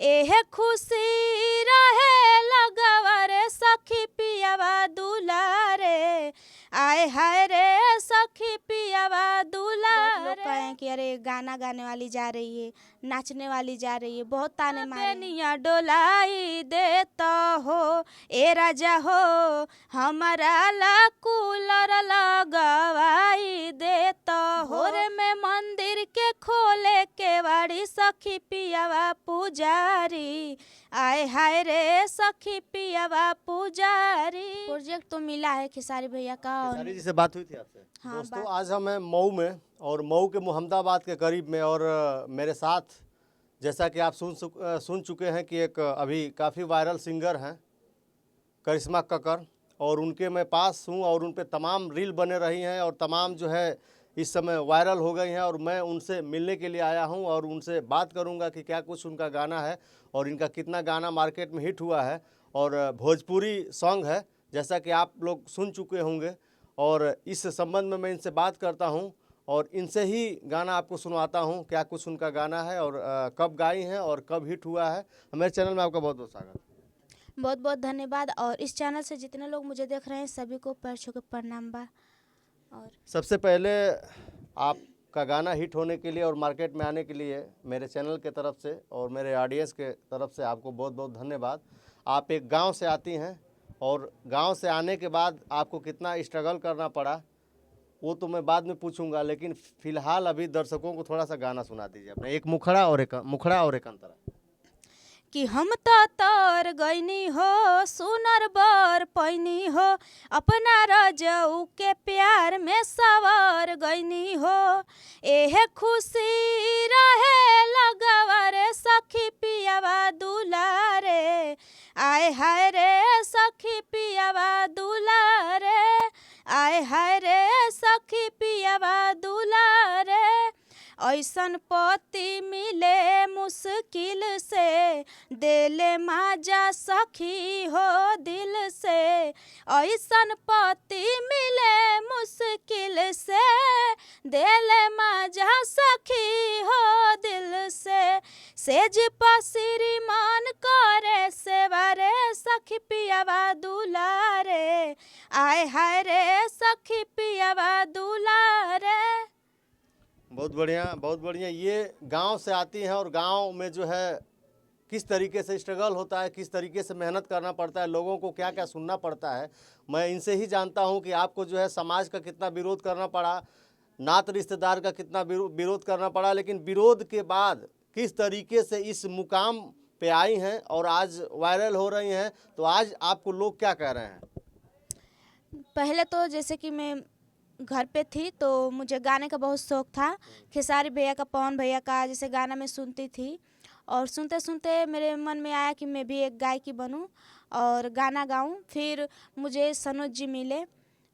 एहे खुशी रहे लगवा रे सखी पियावा दुलारे, आए हाय रे सखी पियावा दुलारे। लोग कहें कि अरे गाना गाने वाली जा रही है, नाचने वाली जा रही है, बहुत ताने मारे। बेनिया डोलाई देता हो ए राजा हो, हमारा ला कूलर लगवाई देता हो रे। मैं मंदिर के खोले के वाड़ी सखी पियावा पुजारी, आए हाय रे सखी पियावा पुजारी। प्रोजेक्ट तो मिला है खेसारी भैया का। खेसारी जी से बात हुई थी आपसे? हाँ, दोस्तों आज हम हैं मऊ में, और मऊ के मोहम्मदाबाद के करीब में, और मेरे साथ जैसा कि आप सुन चुके हैं कि एक अभी काफ़ी वायरल सिंगर हैं करिश्मा कक्कर, और उनके मैं पास हूं और उन पे तमाम रील बने रही हैं और तमाम जो है इस समय वायरल हो गई हैं, और मैं उनसे मिलने के लिए आया हूं और उनसे बात करूंगा कि क्या कुछ उनका गाना है और इनका कितना गाना मार्केट में हिट हुआ है। और भोजपुरी सॉन्ग है जैसा कि आप लोग सुन चुके होंगे, और इस संबंध में मैं इनसे बात करता हूं और इनसे ही गाना आपको सुनवाता हूं क्या कुछ उनका गाना है और कब गाई हैं और कब हिट हुआ है। मेरे चैनल में आपका बहुत बहुत स्वागत। बहुत बहुत धन्यवाद। और इस चैनल से जितने लोग मुझे देख रहे हैं सभी को पैर छू के प्रणाम बा। और सबसे पहले आपका गाना हिट होने के लिए और मार्केट में आने के लिए मेरे चैनल के तरफ से और मेरे ऑडियंस के तरफ से आपको बहुत बहुत धन्यवाद। आप एक गांव से आती हैं और गांव से आने के बाद आपको कितना स्ट्रगल करना पड़ा वो तो मैं बाद में पूछूंगा, लेकिन फ़िलहाल अभी दर्शकों को थोड़ा सा गाना सुना दीजिए अपने, एक मुखड़ा और एक अंतरा। कि हम तो तर गईनी हो सुनर बर पैनी हो, अपना रजऊ के प्यार में सवार गईनी हो। एहे खुशी रहे लगवा रे सखी पियावा दुलारे, आए हाय रे सखी पियावा दुलारे, आए हाय रे सखी पियावा दुलारे। ऐसन पति मिले मुश्किल से, देले माजा सखी हो दिल से। ऐसन पति मिले मुश्किल से, देले माजा सखी हो दिल से। सेज पसिरी मान करे सेवारे सखी पियावा दुलारे, आए हाय रे सखी पियावा दुलारे। बहुत बढ़िया, बहुत बढ़िया। ये गांव से आती हैं और गांव में जो है किस तरीके से स्ट्रगल होता है, किस तरीके से मेहनत करना पड़ता है, लोगों को क्या क्या सुनना पड़ता है, मैं इनसे ही जानता हूं कि आपको जो है समाज का कितना विरोध करना पड़ा, नात रिश्तेदार का कितना विरोध करना पड़ा, लेकिन विरोध के बाद किस तरीके से इस मुकाम पे आई हैं और आज वायरल हो रही हैं। तो आज आपको लोग क्या कह रहे हैं? पहले तो जैसे कि मैं घर पे थी तो मुझे गाने का बहुत शौक था। खेसारी भैया का, पवन भैया का जैसे गाना मैं सुनती थी, और सुनते सुनते मेरे मन में आया कि मैं भी एक गायकी बनूं और गाना गाऊं। फिर मुझे सनोज जी मिले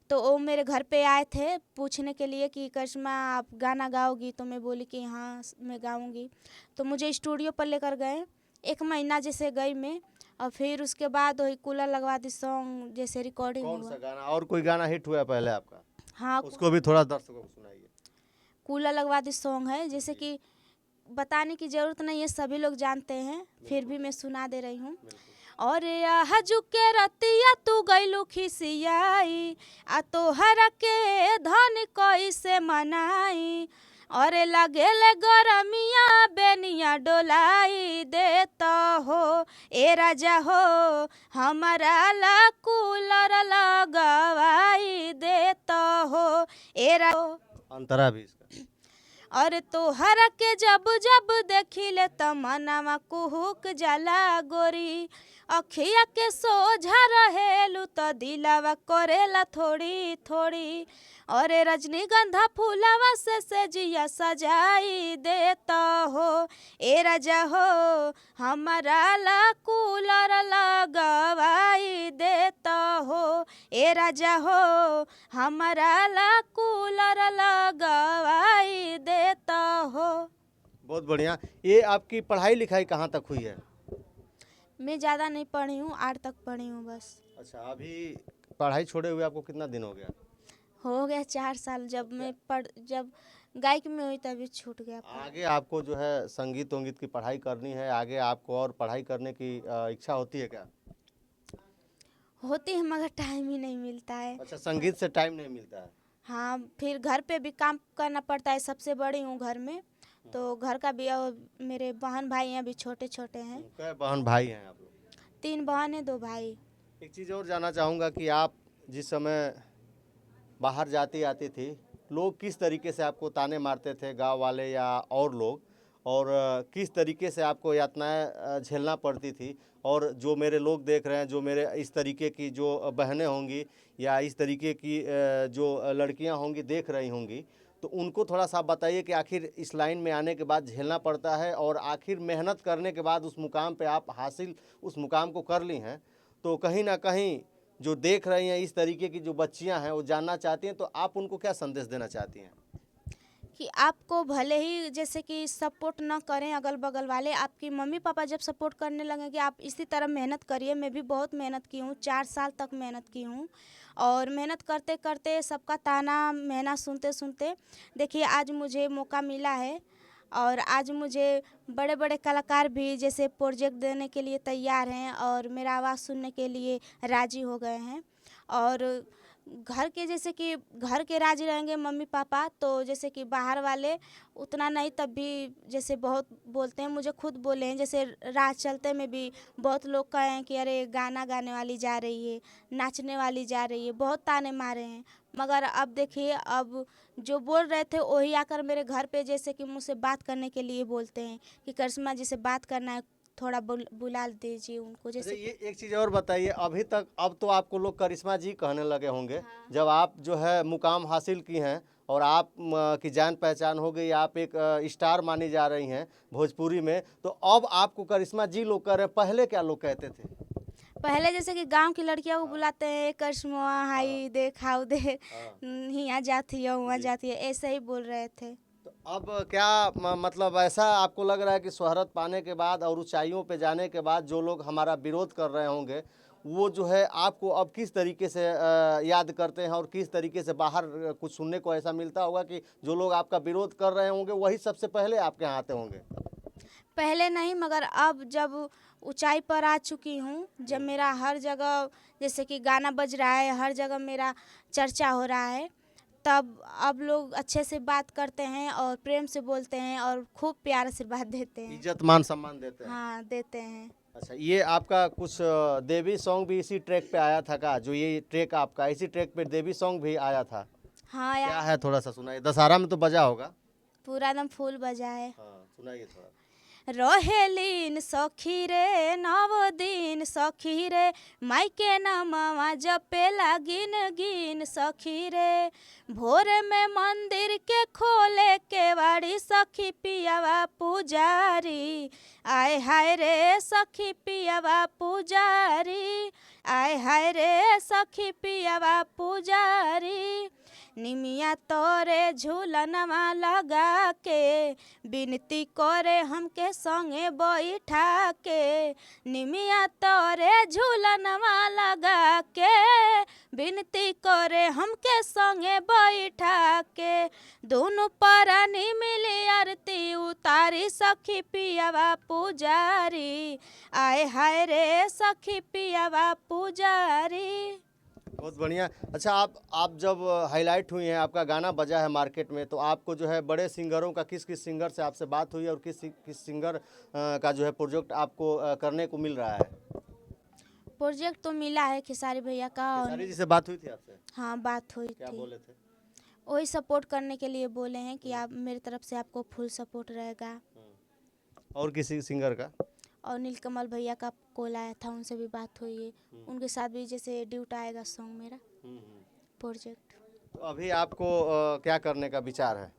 तो वो मेरे घर पे आए थे पूछने के लिए कि करिश्मा आप गाना गाओगी? तो मैं बोली कि हाँ मैं गाऊंगी। तो मुझे स्टूडियो पर लेकर गए, 1 महीना जैसे गई मैं, और फिर उसके बाद वही कूलर लगवा दी सॉन्ग जैसे रिकॉर्डिंग कौन हुआ। सा गाना और कोई गाना हिट हुआ पहले आपका? हाँ, उसको भी थोड़ा दर्शकों को सुनाइए। कूलर लगवा दी सॉन्ग है, जैसे कि बताने की ज़रूरत नहीं है, सभी लोग जानते हैं, फिर भी मैं सुना दे रही हूँ। और हजू के रतिया तू गईलू खिसियाई, आ तोहरा के धन कैसे मनाई। और लगेले गरमिया बेनिया डोलाई देता हो ए राजा हो, हमारा ला कूलर लगवाई देता हो ए अंतरा भी इसका। और तोहरा के जब जब देखिले त मनवा कुहुक जाला गोरी, अखिया के सोझा रहेलू त दिलावा करेला थोड़ी थोड़ी। और रजनीगंधा फूलावा से जिया सजाई देता हो ए राजा हो, हमारा ला कूलर लगवाई देता हो ए राजा हो, हमारा ला कूलर लगवाई देता हो। बहुत बढ़िया। ये आपकी पढ़ाई लिखाई कहाँ तक हुई है? मैं ज़्यादा नहीं पढ़ी हूँ, 8 तक पढ़ी हूँ बस। अच्छा, अभी पढ़ाई छोड़े हुए आपको कितना दिन हो गया? हो गया 4 साल। जब गायकी में हुई तभी छूट गया। आगे आपको जो है संगीत वंगीत की पढ़ाई करनी है, आगे आपको और पढ़ाई करने की इच्छा होती है क्या? होती है मगर टाइम ही नहीं मिलता है। अच्छा, संगीत से टाइम नहीं मिलता है। हाँ, फिर घर पे भी काम करना पड़ता है, सबसे बड़ी हूँ घर में, तो घर का भी, और मेरे बहन भाई हैं भी छोटे छोटे हैं। कै बहन भाई हैं आप लोग? 3 बहन है 2 भाई। एक चीज़ और जानना चाहूँगा कि आप जिस समय बाहर जाती आती थी, लोग किस तरीके से आपको ताने मारते थे, गांव वाले या और लोग, और किस तरीके से आपको यातनाएं झेलना पड़ती थी? और जो मेरे लोग देख रहे हैं, जो मेरे इस तरीके की जो बहनें होंगी या इस तरीके की जो लड़कियां होंगी देख रही होंगी, तो उनको थोड़ा सा बताइए कि आखिर इस लाइन में आने के बाद झेलना पड़ता है, और आखिर मेहनत करने के बाद उस मुकाम पे आप हासिल उस मुकाम को कर ली हैं, तो कहीं ना कहीं जो देख रही हैं इस तरीके की जो बच्चियां हैं वो जानना चाहती हैं, तो आप उनको क्या संदेश देना चाहती हैं? कि आपको भले ही जैसे कि सपोर्ट ना करें अगल बगल वाले, आपकी मम्मी पापा जब सपोर्ट करने लगेंगे आप इसी तरह मेहनत करिए। मैं भी बहुत मेहनत की हूँ, 4 साल तक मेहनत की हूँ, और मेहनत करते करते सबका ताना महना सुनते सुनते देखिए आज मुझे मौका मिला है, और आज मुझे बड़े बड़े कलाकार भी जैसे प्रोजेक्ट देने के लिए तैयार हैं और मेरा आवाज़ सुनने के लिए राज़ी हो गए हैं। और घर के जैसे कि घर के राज़ी रहेंगे मम्मी पापा, तो जैसे कि बाहर वाले उतना नहीं, तब भी जैसे बहुत बोलते हैं, मुझे खुद बोले हैं, जैसे राह चलते में भी बहुत लोग कहे हैं कि अरे गाना गाने वाली जा रही है, नाचने वाली जा रही है, बहुत ताने मारे हैं। मगर अब देखिए, अब जो बोल रहे थे वही आकर मेरे घर पे जैसे कि मुझसे बात करने के लिए बोलते हैं कि करिश्मा जी से बात करना है, थोड़ा बुला दीजिए उनको। अच्छा, जैसे ये एक चीज़ और बताइए, अभी तक अब तो आपको लोग करिश्मा जी कहने लगे होंगे, जब आप जो है मुकाम हासिल की हैं और आप की जान पहचान हो गई, आप एक स्टार मानी जा रही हैं भोजपुरी में, तो अब आपको करिश्मा जी लोग कह रहे हैं, पहले क्या लोग कहते थे? पहले जैसे कि गांव की लड़कियों को बुलाते हैं, करिश्मा हाई देख हाउ देख, यहाँ जाती है वहाँ जाती है, ऐसे ही बोल रहे थे। तो अब क्या मतलब ऐसा आपको लग रहा है कि शोहरत पाने के बाद और ऊंचाइयों पे जाने के बाद जो लोग हमारा विरोध कर रहे होंगे, वो जो है आपको अब किस तरीके से याद करते हैं, और किस तरीके से बाहर कुछ सुनने को ऐसा मिलता होगा कि जो लोग आपका विरोध कर रहे होंगे वही सबसे पहले आपके यहाँ आते होंगे? पहले नहीं, मगर अब जब ऊंचाई पर आ चुकी हूँ, जब मेरा हर जगह जैसे कि गाना बज रहा है, हर जगह मेरा चर्चा हो रहा है, तब अब लोग अच्छे से बात करते हैं और प्रेम से बोलते हैं और खूब प्यार आशीर्वाद देते हैं। इज्जत मान सम्मान देते हैं। हाँ, देते हैं। अच्छा, ये आपका कुछ देवी सॉन्ग भी इसी ट्रैक पे आया था का? जो ये ट्रैक आपका, इसी ट्रैक पे देवी सॉन्ग भी आया था? हाँ क्या यार, है, थोड़ा सा सुनाइए। दशहरा में तो बजा होगा। पूरा एकदम फूल बजा है। हाँ, सुनाइए थोड़ा। रहेलीन सखी रे 9 दिन सखी रे, मायके नमवा जपेला गिन गिन सखी रे, भोर में मंदिर के खोले केवाड़ी सखी पियावा पुजारी, आय हाय रे सखी पियावा पुजारी, आय हाय रे सखी पियावा पुजारी, निमिया तोरे झूलनवा लगा के, विनती करे हमके संगे बैठा के, निमिया तोरे झूलनवा लगा के, विनती करे हमके संगे बैठा के, दोनों परानी मिली आरती उतारी सखी पियावा पुजारी, आय हाय रे सखी पियावा पुजारी। बहुत बढ़िया। अच्छा, आप जब हाईलाइट हुई हैं, आपका गाना बजा है मार्केट में, तो आपको जो है बड़े सिंगरों का किस किस सिंगर से आपसे बात हुई, और किस किस सिंगर का जो है प्रोजेक्ट आपको करने को मिल रहा है? प्रोजेक्ट तो मिला है खेसारी भैया का, और खेसारी जी से बात हुई थी आपसे? हाँ, बात हुई क्या थी। बोले थे? वही सपोर्ट करने के लिए बोले हैं कि आप मेरी तरफ से आपको फुल सपोर्ट रहेगा। और किसी सिंगर का? और नीलकमल भैया का कॉल आया था, उनसे भी बात हुई है, उनके साथ भी जैसे ड्यूट आएगा सॉन्ग मेरा प्रोजेक्ट। तो अभी आपको क्या करने का विचार है?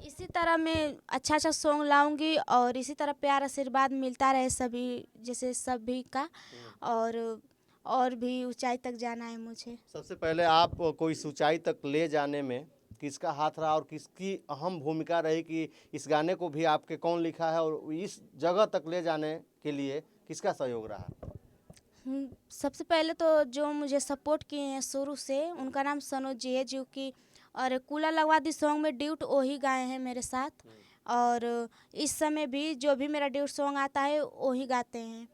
इसी तरह मैं अच्छा अच्छा सॉन्ग लाऊंगी और इसी तरह प्यार आशीर्वाद मिलता रहे सभी, जैसे सभी का, और भी ऊंचाई तक जाना है मुझे। सबसे पहले आप को इस ऊंचाई तक ले जाने में किसका हाथ रहा, और किसकी अहम भूमिका रही कि इस गाने को भी आपके कौन लिखा है, और इस जगह तक ले जाने के लिए किसका सहयोग रहा? सबसे पहले तो जो मुझे सपोर्ट किए हैं शुरू से, उनका नाम सनोज जी है, जो कि और कूलर लगवा दी सॉन्ग में ड्यूट वही गाए हैं मेरे साथ। और इस समय भी जो भी मेरा ड्यूट सॉन्ग आता है वही गाते हैं।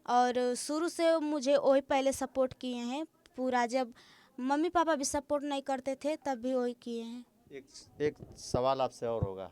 और शुरू से मुझे वही पहले सपोर्ट किए हैं पूरा, जब मम्मी पापा भी सपोर्ट नहीं करते थे तब भी वही किए हैं। एक सवाल आपसे और होगा,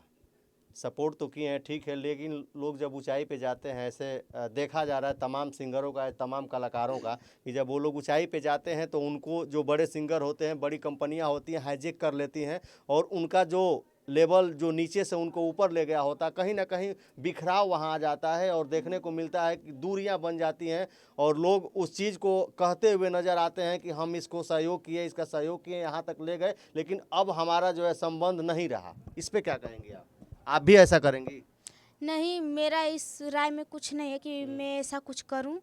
सपोर्ट तो किए हैं ठीक है, लेकिन लोग जब ऊंचाई पे जाते हैं, ऐसे देखा जा रहा है तमाम सिंगरों का, तमाम कलाकारों का, कि जब वो लोग ऊंचाई पे जाते हैं तो उनको जो बड़े सिंगर होते हैं, बड़ी कंपनियां होती हैं, हाईजेक कर लेती हैं और उनका जो लेवल जो नीचे से उनको ऊपर ले गया होता, कहीं ना कहीं बिखराव वहाँ आ जाता है और देखने को मिलता है कि दूरियां बन जाती हैं और लोग उस चीज़ को कहते हुए नज़र आते हैं कि हम इसको सहयोग किए, इसका सहयोग किए, यहाँ तक ले गए, लेकिन अब हमारा जो है संबंध नहीं रहा। इस पर क्या कहेंगे आप भी ऐसा करेंगी? नहीं, मेरा इस राय में कुछ नहीं है कि मैं ऐसा कुछ करूं।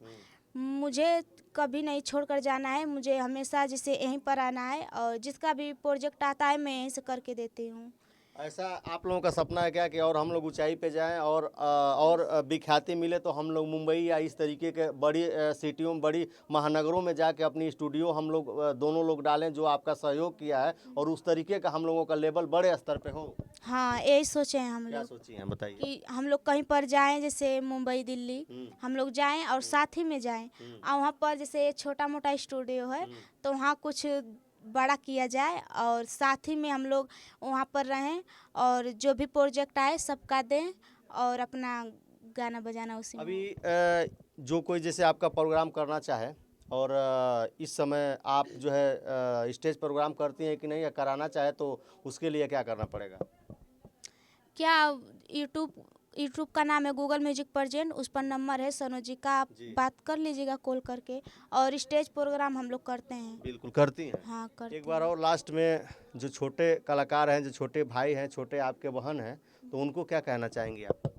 मुझे कभी नहीं छोड़कर जाना है, मुझे हमेशा जैसे यहीं पर आना है और जिसका भी प्रोजेक्ट आता है मैं यहीं से करके देती हूँ। ऐसा आप लोगों का सपना है क्या कि और हम लोग ऊंचाई पे जाएं और विख्याति मिले तो हम लोग मुंबई या इस तरीके के बड़ी सिटियों, बड़ी महानगरों में जाके अपनी स्टूडियो हम लोग दोनों लोग डालें जो आपका सहयोग किया है, और उस तरीके का हम लोगों का लेवल बड़े स्तर पे हो? हाँ, यही सोचे हैं हम क्या लोग सोची हैं बताइए। कि हम लोग कहीं पर जाएं, जैसे मुंबई दिल्ली हम लोग जाएं और साथ ही में जाएं, और वहाँ पर जैसे छोटा मोटा स्टूडियो है तो वहाँ कुछ बड़ा किया जाए और साथ ही में हम लोग वहाँ पर रहें और जो भी प्रोजेक्ट आए सबका दें और अपना गाना बजाना उसी में। अभी जो कोई जैसे आपका प्रोग्राम करना चाहे और इस समय आप जो है स्टेज प्रोग्राम करती हैं कि नहीं, या कराना चाहे तो उसके लिए क्या करना पड़ेगा? क्या यूट्यूब का नाम है गूगल म्यूजिक प्रेजेंट, उस पर नंबर है सनोज जी का, आप बात कर लीजिएगा कॉल करके। और स्टेज प्रोग्राम हम लोग करते हैं। बिल्कुल करती हैं। हाँ, करते एक बार और लास्ट में, जो छोटे कलाकार हैं, जो छोटे भाई हैं, छोटे आपके बहन हैं, तो उनको क्या कहना चाहेंगी आप?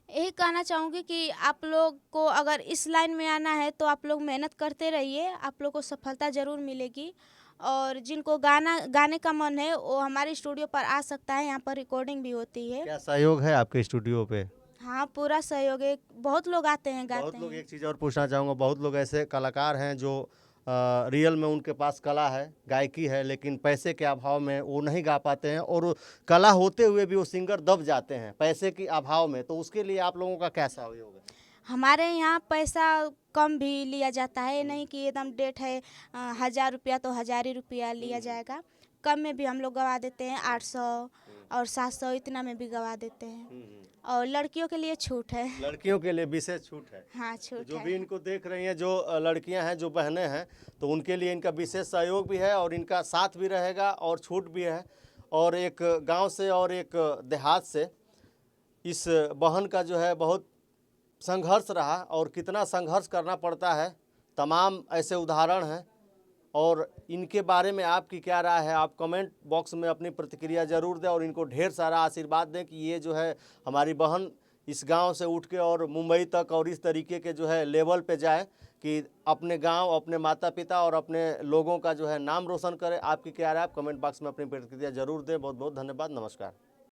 यही कहना चाहूँगी कि आप लोग को अगर इस लाइन में आना है तो आप लोग मेहनत करते रहिए, आप लोग को सफलता ज़रूर मिलेगी। और जिनको गाने का मन है वो हमारे स्टूडियो पर आ सकता है, यहाँ पर रिकॉर्डिंग भी होती है। क्या सहयोग है आपके स्टूडियो पे? हाँ, पूरा सहयोग है, बहुत लोग आते हैं बहुत गाते लोग, हैं। एक चीज़ और पूछना चाहूँगा, बहुत लोग ऐसे कलाकार हैं जो रियल में उनके पास कला है, गायकी है, लेकिन पैसे के अभाव में वो नहीं गा पाते हैं, और कला होते हुए भी वो सिंगर दब जाते हैं पैसे के अभाव में, तो उसके लिए आप लोगों का क्या सहयोग है? हमारे यहाँ पैसा कम भी लिया जाता है, नहीं कि एकदम डेट है 1000 रुपया तो 1000 ही रुपया लिया जाएगा। कम में भी हम लोग गवा देते हैं, 800 और 700 इतना में भी गवा देते हैं। और लड़कियों के लिए छूट है। लड़कियों के लिए विशेष छूट है। हाँ, छूट जो है। भी इनको देख रही हैं, जो लड़कियां हैं, जो बहनें हैं, तो उनके लिए इनका विशेष सहयोग भी है और इनका साथ भी रहेगा और छूट भी है। और एक गांव से और एक देहात से इस बहन का जो है बहुत संघर्ष रहा, और कितना संघर्ष करना पड़ता है, तमाम ऐसे उदाहरण हैं। और इनके बारे में आपकी क्या राय है? आप कमेंट बॉक्स में अपनी प्रतिक्रिया ज़रूर दें और इनको ढेर सारा आशीर्वाद दें कि ये जो है हमारी बहन इस गांव से उठ के और मुंबई तक और इस तरीके के जो है लेवल पे जाए कि अपने गांव, अपने माता पिता और अपने लोगों का जो है नाम रोशन करे। आपकी क्या राय? आप कमेंट बॉक्स में अपनी प्रतिक्रिया ज़रूर दें। बहुत बहुत धन्यवाद। नमस्कार।